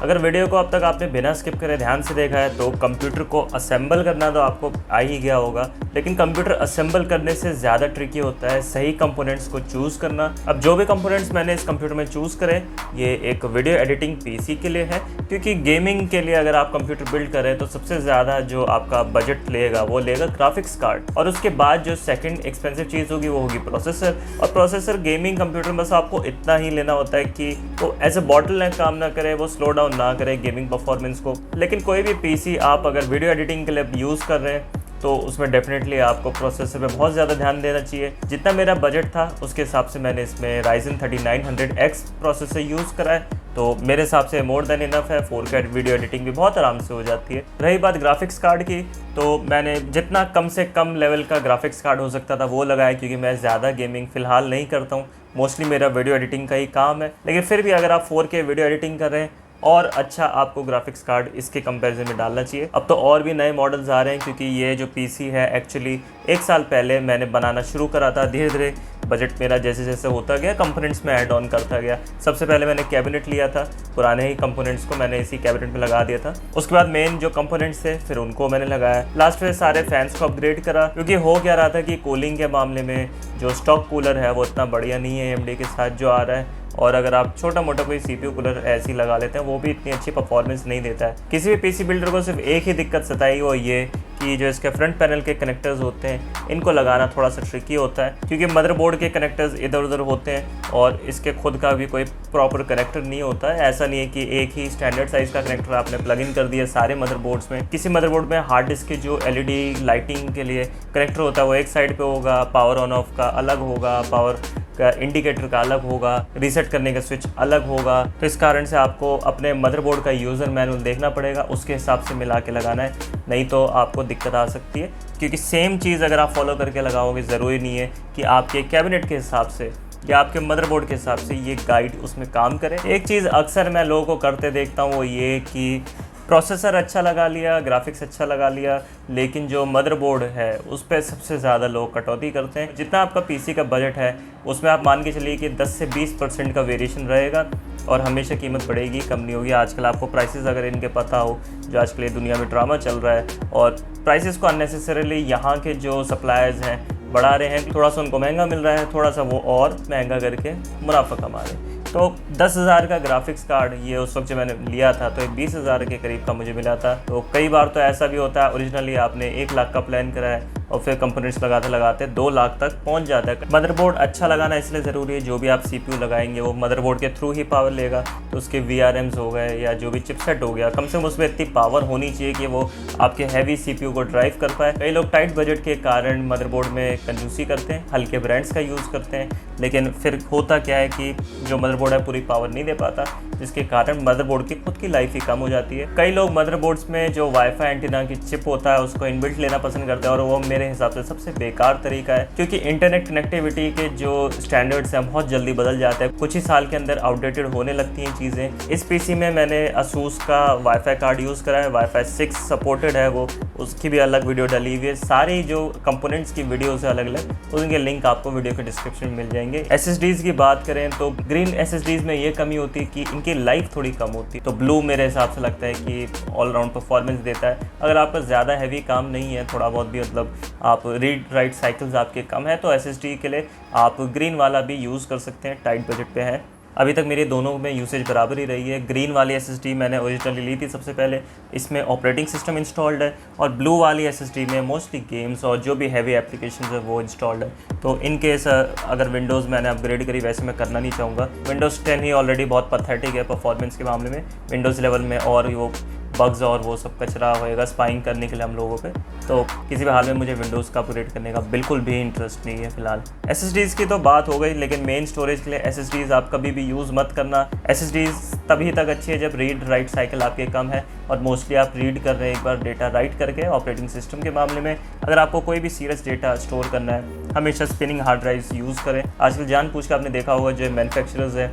अगर वीडियो को अब तक आपने बिना स्किप करे ध्यान से देखा है तो कंप्यूटर को असेंबल करना तो आपको आ ही गया होगा, लेकिन कंप्यूटर असेंबल करने से ज़्यादा ट्रिकी होता है सही कंपोनेंट्स को चूज़ करना। अब जो भी कंपोनेंट्स मैंने इस कंप्यूटर में चूज़ करे ये एक वीडियो एडिटिंग पीसी के लिए है, क्योंकि गेमिंग के लिए अगर आप कंप्यूटर बिल्ड करें तो सबसे ज़्यादा जो आपका बजट लेगा वो लेगा ग्राफिक्स कार्ड, और उसके बाद जो सेकंड एक्सपेंसिव चीज़ होगी वो होगी प्रोसेसर। और प्रोसेसर गेमिंग कंप्यूटर में बस आपको इतना ही लेना होता है कि वो एज ए बॉटलनेक काम ना करे, वो स्लो डाउन ना करे गेमिंग परफॉर्मेंस को। लेकिन कोई भी पीसी आप अगर वीडियो एडिटिंग के लिए यूज़ कर रहे हैं तो उसमें डेफिनेटली आपको प्रोसेसर पे बहुत ज़्यादा ध्यान देना चाहिए। जितना मेरा बजट था उसके हिसाब से मैंने इसमें Ryzen 3900X प्रोसेसर यूज़ करा है, तो मेरे हिसाब से मोर देन इनफ है। 4K वीडियो एडिटिंग भी बहुत आराम से हो जाती है। रही बात ग्राफिक्स कार्ड की, तो मैंने जितना कम से कम लेवल का ग्राफिक्स कार्ड हो सकता था वो लगाया, क्योंकि मैं ज़्यादा गेमिंग फ़िलहाल नहीं करता हूँ, मोस्टली मेरा वीडियो एडिटिंग का ही काम है। लेकिन फिर भी अगर आप 4K वीडियो एडिटिंग कर रहे हैं और अच्छा आपको ग्राफिक्स कार्ड इसके कंपैरिजन में डालना चाहिए। अब तो और भी नए मॉडल्स आ रहे हैं, क्योंकि ये जो पीसी है एक्चुअली 1 साल पहले मैंने बनाना शुरू करा था। धीरे धीरे बजट मेरा जैसे जैसे होता गया कंपोनेंट्स में ऐड ऑन करता गया। सबसे पहले मैंने कैबिनेट लिया था, पुराने ही कंपोनेंट्स को मैंने इसी कैबिनेट में लगा दिया था। उसके बाद मेन जो कंपोनेंट्स थे फिर उनको मैंने लगाया। लास्ट में सारे फैंस को अपग्रेड करा, क्योंकि हो क्या रहा था कि कूलिंग के मामले में जो स्टॉक कूलर है वो इतना बढ़िया नहीं है AMD के साथ जो आ रहा है, और अगर आप छोटा मोटा कोई CPU कूलर ऐसे ही लगा लेते हैं वो भी इतनी अच्छी परफॉर्मेंस नहीं देता है। किसी भी पीसी बिल्डर को सिर्फ एक ही दिक्कत सताई, वो ये कि जो इसके फ्रंट पैनल के कनेक्टर्स होते हैं इनको लगाना थोड़ा सा ट्रिकी होता है, क्योंकि मदरबोर्ड के कनेक्टर्स इधर उधर होते हैं और इसके खुद का भी कोई प्रॉपर कनेक्टर नहीं होता है। ऐसा नहीं है कि एक ही स्टैंडर्ड साइज़ का कनेक्टर आपने प्लग इन कर दिया सारे मदरबोर्ड्स में। किसी मदरबोर्ड में हार्ड डिस्क के जो LED लाइटिंग के लिए कनेक्टर होता है वो एक साइड पे होगा, पावर ऑन ऑफ का अलग होगा, पावर का इंडिकेटर का अलग होगा, रीसेट करने का स्विच अलग होगा। तो इस कारण से आपको अपने मदरबोर्ड का यूज़र मैनुअल देखना पड़ेगा, उसके हिसाब से मिला के लगाना है, नहीं तो आपको दिक्कत आ सकती है। क्योंकि सेम चीज़ अगर आप फॉलो करके लगाओगे, ज़रूरी नहीं है कि आपके कैबिनेट के हिसाब से या आपके मदरबोर्ड के हिसाब से ये गाइड उसमें काम करे। एक चीज़ अक्सर मैं लोगों को करते देखता हूँ वो ये कि प्रोसेसर अच्छा लगा लिया, ग्राफिक्स अच्छा लगा लिया, लेकिन जो मदरबोर्ड है उस पर सबसे ज़्यादा लोग कटौती करते हैं। जितना आपका पीसी का बजट है उसमें आप मान के चलिए कि 10 से 20% का वेरिएशन रहेगा और हमेशा कीमत बढ़ेगी, कम नहीं होगी। आजकल आपको प्राइसेस अगर इनके पता हो, जो आजकल ये दुनिया में ड्रामा चल रहा है, और प्राइसेस को अननेसेसरीली यहाँ के जो सप्लायर्स हैं बढ़ा रहे हैं, थोड़ा सा उनको महंगा मिल रहा है, थोड़ा सा वो और महंगा करके मुनाफा कमा रहे हैं। तो 10,000 का ग्राफिक्स कार्ड ये उस वक्त जब मैंने लिया था तो 20,000 के करीब का मुझे मिला था। तो कई बार तो ऐसा भी होता है ओरिजिनली आपने 1 लाख का प्लान करा है और फिर कंपोनेंट्स लगाते लगाते 2 लाख तक पहुंच जाता है। मदरबोर्ड अच्छा लगाना इसलिए ज़रूरी है, जो भी आप CPU लगाएंगे वो मदरबोर्ड के थ्रू ही पावर लेगा, तो उसके VRMs हो गए या जो भी चिपसेट हो गया, कम से कम उसमें इतनी पावर होनी चाहिए कि वो आपके हैवी CPU को ड्राइव कर पाए। कई लोग टाइट बजट के कारण मदरबोर्ड में कंजूसी करते हैं, हल्के ब्रांड्स का यूज़ करते हैं, लेकिन फिर होता क्या है कि जो मदरबोर्ड है पूरी पावर नहीं दे पाता, जिसके कारण मदरबोर्ड की खुद की लाइफ ही कम हो जाती है। कई लोग मदरबोर्ड्स में जो वाईफाई एंटीना की चिप होता है उसको इनबिल्ट लेना पसंद करते हैं, और वो मेरे हिसाब से सबसे बेकार तरीका है, क्योंकि इंटरनेट कनेक्टिविटी के जो स्टैंडर्ड्स हैं बहुत जल्दी बदल जाते हैं, कुछ ही साल के अंदर आउटडेटेड होने लगती हैं चीज़ें। इस पीसी में मैंने ASUS का वाईफाई कार्ड यूज़ करा है, वाईफाई 6 सपोर्टेड है वो, उसकी भी अलग वीडियो डली हुई है। सारी जो कंपोनेंट्स की वीडियोज़ है अलग अलग, उनके लिंक आपको वीडियो के डिस्क्रिप्शन में मिल जाएंगे। SSDs की बात करें तो ग्रीन SSDs में ये कमी होती है कि इनकी लाइफ थोड़ी कम होती है, तो ब्लू मेरे हिसाब से लगता है कि ऑलराउंड परफॉर्मेंस देता है। अगर आपका ज़्यादा हैवी काम नहीं है, थोड़ा बहुत भी मतलब आप रीड राइट साइकिल्स आपके कम है, तो SSD के लिए आप ग्रीन वाला भी यूज़ कर सकते हैं, टाइट बजट पे है। अभी तक मेरे दोनों में यूसेज बराबर ही रही है। ग्रीन वाली SSD मैंने ओरिजिनली ली थी सबसे पहले, इसमें ऑपरेटिंग सिस्टम इंस्टॉल्ड है, और ब्लू वाली SSD में मोस्टली गेम्स और जो भी हैवी एप्लीकेशन है वो इंस्टॉल्ड है। तो इन केस अगर विंडोज़ मैंने अपग्रेड करी, वैसे मैं करना नहीं चाहूँगा। विंडोज़ 10 ही ऑलरेडी बहुत पैथेटिक है परफॉर्मेंस के मामले में, विंडोज़ 11 में और वो बग्स और वो सब कचरा होएगा स्पाइंग करने के लिए हम लोगों पे, तो किसी भी हाल में मुझे विंडोज़ का अपग्रेड करने का बिल्कुल भी इंटरेस्ट नहीं है फ़िलहाल। SSDs की तो बात हो गई, लेकिन मेन स्टोरेज के लिए SSDs आप कभी भी यूज़ मत करना। SSDs तभी तक अच्छी है जब रीड राइट साइकिल आपके कम है, और मोस्टली आप रीड कर रहे हैं एक बार डेटा राइट करके। ऑपरेटिंग सिस्टम के मामले में अगर आपको कोई भी सीरियस डेटा स्टोर करना है, हमेशा स्पिनिंग हार्ड ड्राइव्स यूज़ करें। आजकल जान पूछ के आपने देखा होगा जो मैन्युफैक्चरर्स हैं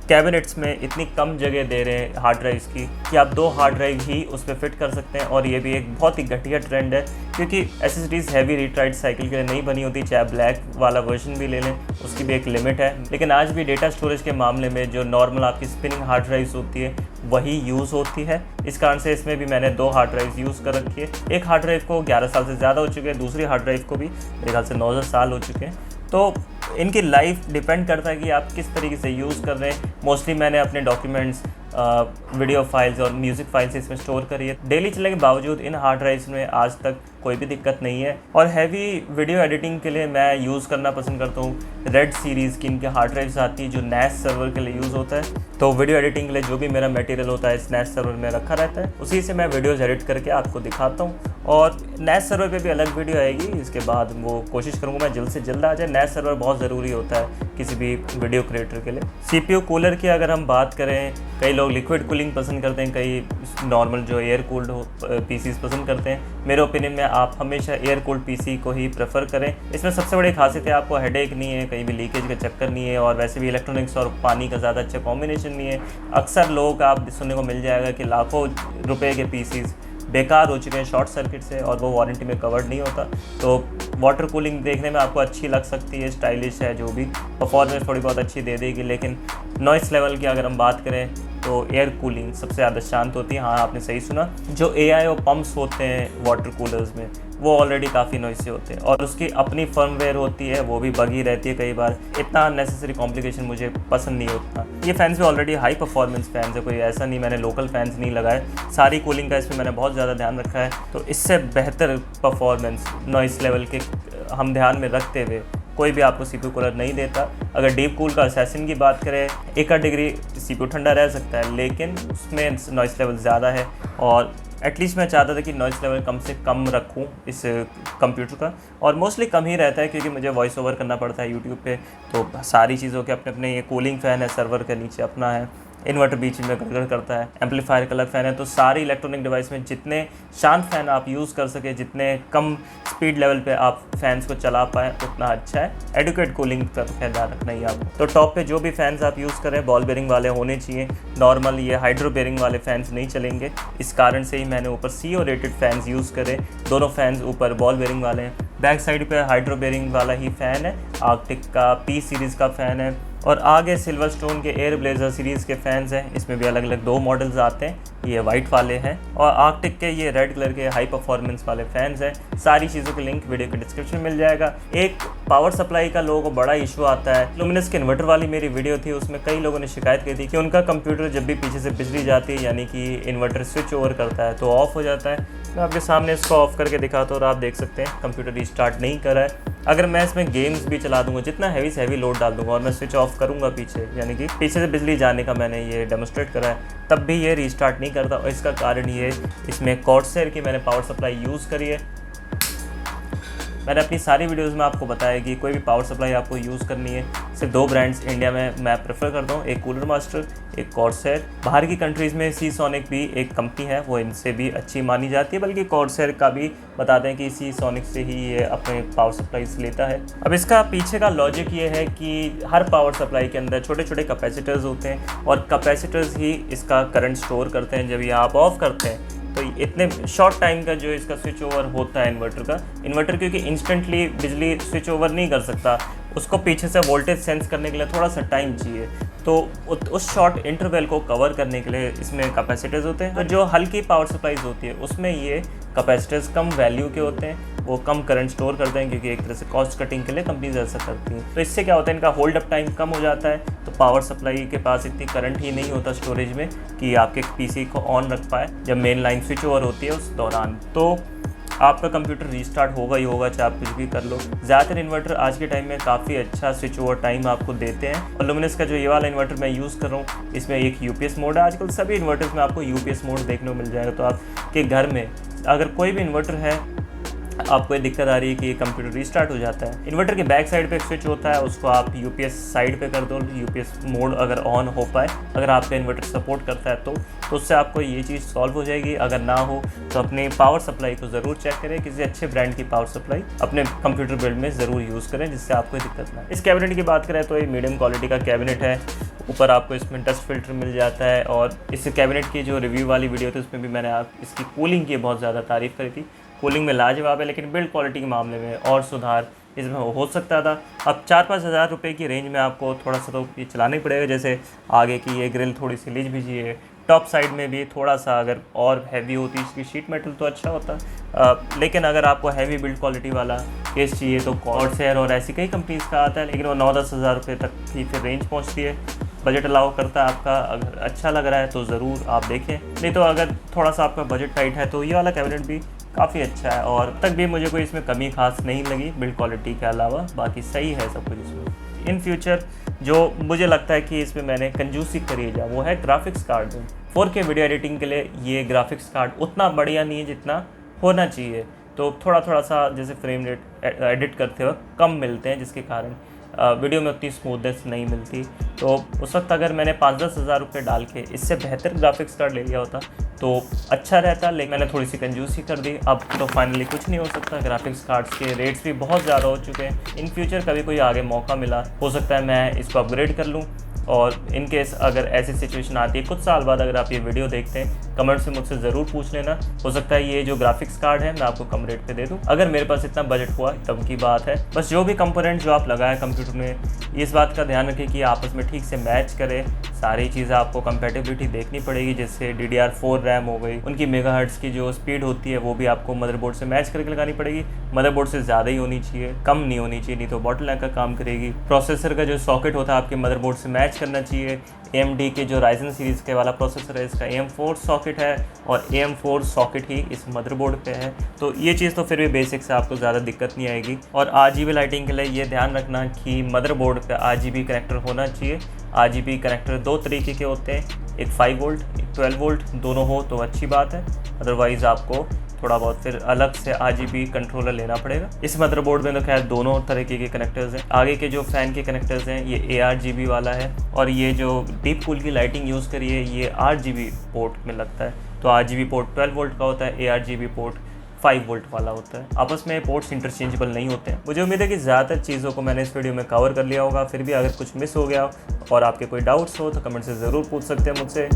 कैबिनेट्स में इतनी कम जगह दे रहे हैं हार्ड ड्राइव्स की कि आप 2 हार्ड ड्राइव ही उस पर फिट कर सकते हैं। और ये भी एक बहुत ही घटिया ट्रेंड है, क्योंकि एसएसडीज हैवी रिट्राइड साइकिल के लिए नहीं बनी होती। चाहे ब्लैक वाला वर्जन भी ले लें, उसकी भी एक लिमिट है। लेकिन आज भी डेटा स्टोरेज के मामले में जो नॉर्मल आपकी स्पिनिंग हार्ड ड्राइव्स होती है वही यूज़ होती है। इस कारण से इसमें भी मैंने 2 हार्ड ड्राइव्स यूज़ कर रखी है। एक हार्ड ड्राइव को 11 साल से ज़्यादा हो चुके हैं, दूसरी हार्ड ड्राइव को भी मेरे ख्याल से 9 साल हो चुके हैं। तो इनकी लाइफ डिपेंड करता है कि आप किस तरीके से यूज़ कर रहे हैं। मोस्टली मैंने अपने डॉक्यूमेंट्स, वीडियो फाइल्स और म्यूज़िक फाइल्स इसमें स्टोर करी है। डेली चलने के बावजूद इन हार्ड ड्राइव्स में आज तक कोई भी दिक्कत नहीं है। और हैवी वीडियो एडिटिंग के लिए मैं यूज़ करना पसंद करता हूँ रेड सीरीज़ की इनके हार्ड ड्राइव्स आती है, जो NAS सर्वर के लिए यूज़ होता है। तो वीडियो एडिटिंग के लिए जो भी मेरा मटेरियल होता है इस NAS सर्वर में रखा रहता है, उसी से मैं वीडियोज़ एडिट करके आपको दिखाता हूँ। और NAS सर्वर पे भी अलग वीडियो आएगी, इसके बाद वो कोशिश करूँगा मैं जल्द से जल्द आ जाए। NAS सर्वर बहुत ज़रूरी होता है किसी भी वीडियो क्रिएटर के लिए। CPU कूलर की अगर हम बात करें, कई लोग लिक्विड कूलिंग पसंद करते हैं, कई नॉर्मल जो एयर कूल्ड PCs पसंद करते हैं। मेरे ओपिनियन में आप हमेशा एयर कूल्ड PC को ही प्रेफर करें। इसमें सबसे बड़ी खासियत है आपको हेडेक नहीं है, कहीं भी लीकेज का चक्कर नहीं है, और वैसे भी इलेक्ट्रॉनिक्स और पानी का ज़्यादा अच्छा कॉम्बिनेशन नहीं है। अक्सर लोगों का आप सुनने को मिल जाएगा कि लाखों रुपए के PCs बेकार हो चुके हैं शॉर्ट सर्किट से, और वो वारंटी में कवर्ड नहीं होता। तो वाटर कूलिंग देखने में आपको अच्छी लग सकती है, स्टाइलिश है, जो भी परफॉर्मेंस थोड़ी बहुत अच्छी दे देगी। लेकिन नॉइस लेवल की अगर हम बात करें तो एयर कूलिंग सबसे ज़्यादा शांत होती है। हाँ, आपने सही सुना, जो AIO पंप्स होते हैं वाटर कूलर्स में वो ऑलरेडी काफ़ी नॉइसी होते हैं, और उसकी अपनी फर्मवेयर होती है, वो भी बगी रहती है कई बार। इतना अननेसेसरी कॉम्प्लिकेशन मुझे पसंद नहीं होता। ये फैंस भी ऑलरेडी हाई परफॉर्मेंस फैंस है, कोई ऐसा नहीं मैंने लोकल फैंस नहीं लगाए। सारी कूलिंग का इसमें मैंने बहुत ज़्यादा ध्यान रखा है, तो इससे बेहतर परफॉर्मेंस नॉइस लेवल के हम ध्यान में रखते हुए कोई भी आपको CPU कूलर नहीं देता। अगर डीप कूल का असैसिन की बात करें, 1 डिग्री CPU ठंडा रह सकता है, लेकिन उसमें नॉइस लेवल ज़्यादा है। और एटलीस्ट मैं चाहता था कि नॉइस लेवल कम से कम रखूं इस कंप्यूटर का, और मोस्टली कम ही रहता है क्योंकि मुझे वॉइस ओवर करना पड़ता है यूट्यूब पे। तो सारी चीज़ों के अपने अपने, ये कूलिंग फ़ैन है, सर्वर के नीचे अपना है, इन्वर्टर बीच में गड़गड़ करता है, एम्पलीफायर का अलग फ़ैन है। तो सारी इलेक्ट्रॉनिक डिवाइस में जितने शांत फ़ैन आप यूज़ कर सके, जितने कम स्पीड लेवल पे आप फैंस को चला पाएँ, उतना अच्छा है। एडुकेट कूलिंग का ख्याल रखना ही आपको। तो टॉप पे जो भी फैंस आप यूज़ करें बॉल बेरिंग वाले होने चाहिए, नॉर्मल ये हाइड्रो बेरिंग वाले फैंस नहीं चलेंगे। इस कारण से ही मैंने ऊपर CO रेटेड फैंस यूज़ करे। दोनों फैंस ऊपर बॉल बेरिंग वाले हैं, बैक साइड पे हाइड्रो बेरिंग वाला ही फ़ैन है, आर्कटिक का P सीरीज़ का फ़ैन है, और आगे सिल्वरस्टोन के एयर ब्लेजर सीरीज़ के फ़ैन्स हैं। इसमें भी अलग अलग 2 मॉडल्स आते हैं, ये वाइट वाले हैं, और आर्कटिक के ये रेड कलर के हाई परफॉर्मेंस वाले फ़ैन्स हैं। सारी चीज़ों के लिंक वीडियो के डिस्क्रिप्शन में मिल जाएगा। एक पावर सप्लाई का लोगों को बड़ा इशू आता है। लुमिनस के इन्वर्टर वाली मेरी वीडियो थी, उसमें कई लोगों ने शिकायत की थी कि उनका कंप्यूटर जब भी पीछे से बिजली जाती है, यानी कि इन्वर्टर स्विच ओवर करता है, तो ऑफ हो जाता है। मैं आपके सामने इसको ऑफ करके दिखाता हूँ और आप देख सकते हैं कंप्यूटर रीस्टार्ट नहीं कर रहा है। अगर मैं इसमें गेम्स भी चला दूंगा, जितना हैवी से हैवी लोड डाल दूंगा, और मैं स्विच ऑफ करूंगा पीछे, यानी कि पीछे से बिजली जाने का मैंने ये डेमोस्ट्रेट करा है, तब भी ये रीस्टार्ट नहीं करता। और इसका कारण ये, इसमें कॉर्सर की मैंने पावर सप्लाई यूज़ करी है। मैंने अपनी सारी वीडियोस में आपको बताया कि कोई भी पावर सप्लाई आपको यूज़ करनी है, सिर्फ 2 ब्रांड्स इंडिया में मैं प्रेफर करता हूँ, एक कूलर मास्टर, एक कॉर्सर। बाहर की कंट्रीज़ में सीसोनिक भी एक कंपनी है, वो इनसे भी अच्छी मानी जाती है, बल्कि कॉर्सर का भी बताते हैं कि सीसोनिक से ही ये अपने पावर सप्लाईज लेता है। अब इसका पीछे का लॉजिक ये है कि हर पावर सप्लाई के अंदर छोटे छोटे कैपेसिटर्स होते हैं, और कैपेसिटर्स ही इसका करंट स्टोर करते हैं। जब ये आप ऑफ करते हैं तो इतने शॉर्ट टाइम का जो इसका स्विच ओवर होता है इन्वर्टर क्योंकि इंस्टेंटली बिजली स्विच ओवर नहीं कर सकता, उसको पीछे से वोल्टेज सेंस करने के लिए थोड़ा सा टाइम चाहिए। तो उस शॉर्ट इंटरवल को कवर करने के लिए इसमें कैपेसिटर्स होते हैं। तो जो हल्की पावर सप्लाईज होती है उसमें ये कैपेसिटर्स कम वैल्यू के होते हैं, वो कम करंट स्टोर करते हैं, क्योंकि एक तरह से कॉस्ट कटिंग के लिए कंपनीज ऐसा करती हैं। तो इससे क्या होता है, इनका होल्ड अप टाइम कम हो जाता है, तो पावर सप्लाई के पास इतनी करंट ही नहीं होता स्टोरेज में कि आपके पीसी को ऑन रख पाए जब मेन लाइन स्विच ओवर होती है उस दौरान। तो आपका कंप्यूटर रीस्टार्ट होगा ही होगा, चाहे आप कुछ भी कर लो। ज़्यादातर इन्वर्टर आज के टाइम में काफ़ी अच्छा स्विच ओवर टाइम आपको देते हैं। और लुमिनस का जो ये वाला इन्वर्टर मैं यूज़ कर रहा हूँ, इसमें एक UPS मोड है। आजकल सभी इन्वर्टर्स में आपको UPS मोड देखने को मिल जाएगा। तो आपके घर में अगर कोई भी इन्वर्टर है आपको ये दिक्कत आ रही है कि कंप्यूटर रीस्टार्ट हो जाता है। इन्वर्टर के बैक साइड पे एक स्विच होता है, उसको आप यूपीएस साइड पे कर दो, यूपीएस मोड अगर ऑन हो पाए, अगर आपका इन्वर्टर सपोर्ट करता है तो उससे आपको ये चीज़ सॉल्व हो जाएगी। अगर ना हो तो अपनी पावर सप्लाई को ज़रूर चेक करें, किसी अच्छे ब्रांड की पावर सप्लाई अपने कंप्यूटर बिल्ड में ज़रूर यूज़ करें, जिससे आपको दिक्कत ना। इस कैबिनेट की बात करें तो ये मीडियम क्वालिटी का कैबिनेट है। ऊपर आपको इसमें डस्ट फिल्टर मिल जाता है, और इस कैबिनेट की जो रिव्यू वाली वीडियो थी उसमें भी मैंने इसकी कूलिंग की बहुत ज़्यादा तारीफ़ करी थी। कूलिंग में लाजवाब है, लेकिन बिल्ड क्वालिटी के मामले में और सुधार इसमें हो सकता था। अब 4-5 हज़ार रुपये की रेंज में आपको थोड़ा सा तो ये चलाना ही पड़ेगा। जैसे आगे की ये ग्रिल थोड़ी सी लीज भी है, टॉप साइड में भी थोड़ा सा अगर और हैवी होती इसकी शीट मेटल तो अच्छा होता। लेकिन अगर आपको हैवी बिल्ड क्वालिटी वाला केस चाहिए तो कॉर्सर और ऐसी कई कंपनीज़ का आता है, लेकिन वो 9-10 हज़ार रुपये तक की फिर रेंज पहुँचती है। बजट अलाउ करता है आपका, अगर अच्छा लग रहा है तो ज़रूर आप देखें, नहीं तो अगर थोड़ा सा आपका बजट टाइट है तो ये वाला कैबिनेट भी काफ़ी अच्छा है। और तक भी मुझे कोई इसमें कमी खास नहीं लगी बिल्ड क्वालिटी के अलावा, बाकी सही है सब कुछ इसमें। इन फ्यूचर जो मुझे लगता है कि इसमें मैंने कंजूसी करी जाए वो है graphics card. 4K video editing के लिए ये ग्राफिक्स कार्ड उतना बढ़िया नहीं है जितना होना चाहिए, तो थोड़ा सा जैसे फ्रेम रेट एडिट करते वक्त कम मिलते हैं, जिसके कारण वीडियो में उतनी स्मूथनेस नहीं मिलती। तो उस वक्त अगर मैंने 5-10 हज़ार रुपये डाल के इससे बेहतर ग्राफिक्स कार्ड ले लिया होता तो अच्छा रहता, लेकिन मैंने थोड़ी सी कंजूसी कर दी। अब तो फाइनली कुछ नहीं हो सकता, ग्राफिक्स कार्ड्स के रेट्स भी बहुत ज़्यादा हो चुके हैं। इन फ्यूचर कभी कोई आगे मौका मिला, हो सकता है मैं इसको अपग्रेड कर लूँ। और इन केस अगर ऐसी सिचुएशन आती है कुछ साल बाद, अगर आप ये वीडियो देखते हैं, कमेंट से मुझसे ज़रूर पूछ लेना। हो सकता है ये जो ग्राफिक्स कार्ड है मैं आपको कम रेट पे दे दूँ, अगर मेरे पास इतना बजट हुआ तब की बात है। बस जो भी कंपोनेंट जो आप लगाएं कंप्यूटर में, इस बात का ध्यान रखें कि आपस में ठीक से मैच करे। सारी चीज़ें आपको कंपैटिबिलिटी देखनी पड़ेगी, जैसे DDR4 रैम हो गई, उनकी मेगाहर्ट्ज़ की जो स्पीड होती है वो भी आपको मदरबोर्ड से मैच करके लगानी पड़ेगी। मदरबोर्ड से ज़्यादा ही होनी चाहिए, कम नहीं होनी चाहिए, नहीं तो बॉटलनेक का काम करेगी। प्रोसेसर का जो सॉकेट होता है आपके मदरबोर्ड से मैच करना चाहिए। AMD के जो Ryzen सीरीज़ के वाला प्रोसेसर है, इसका AM4 सॉकेट है और AM4 सॉकेट ही इस मदरबोर्ड पे है, तो ये चीज़ तो फिर भी बेसिक से आपको ज़्यादा दिक्कत नहीं आएगी। और RGB लाइटिंग के लिए ये ध्यान रखना कि मदरबोर्ड पे RGB कनेक्टर होना चाहिए। RGB कनेक्टर 2 तरीके के होते हैं, एक 5 वोल्ट, एक 12 वोल्ट, दोनों हो तो अच्छी बात है, अदरवाइज़ आपको थोड़ा बहुत फिर अलग से RGB कंट्रोलर लेना पड़ेगा। इस मदरबोर्ड में तो खैर दोनों तरीके के कनेक्टर्स हैं। आगे के जो फ़ैन के कनेक्टर्स हैं ये ARGB वाला है, और ये जो डीप कूल की लाइटिंग यूज़ करिए ये RGB पोर्ट में लगता है। तो RGB पोर्ट 12 वोल्ट का होता है, ARGB पोर्ट 5 वोल्ट वाला होता है। आपस में पोर्ट्स इंटरचेंजेबल नहीं होते हैं। मुझे उम्मीद है कि ज़्यादातर चीज़ों को मैंने इस वीडियो में कवर कर लिया होगा। फिर भी अगर कुछ मिस हो गया और आपके कोई डाउट्स हो तो कमेंट से ज़रूर पूछ सकते हैं मुझसे।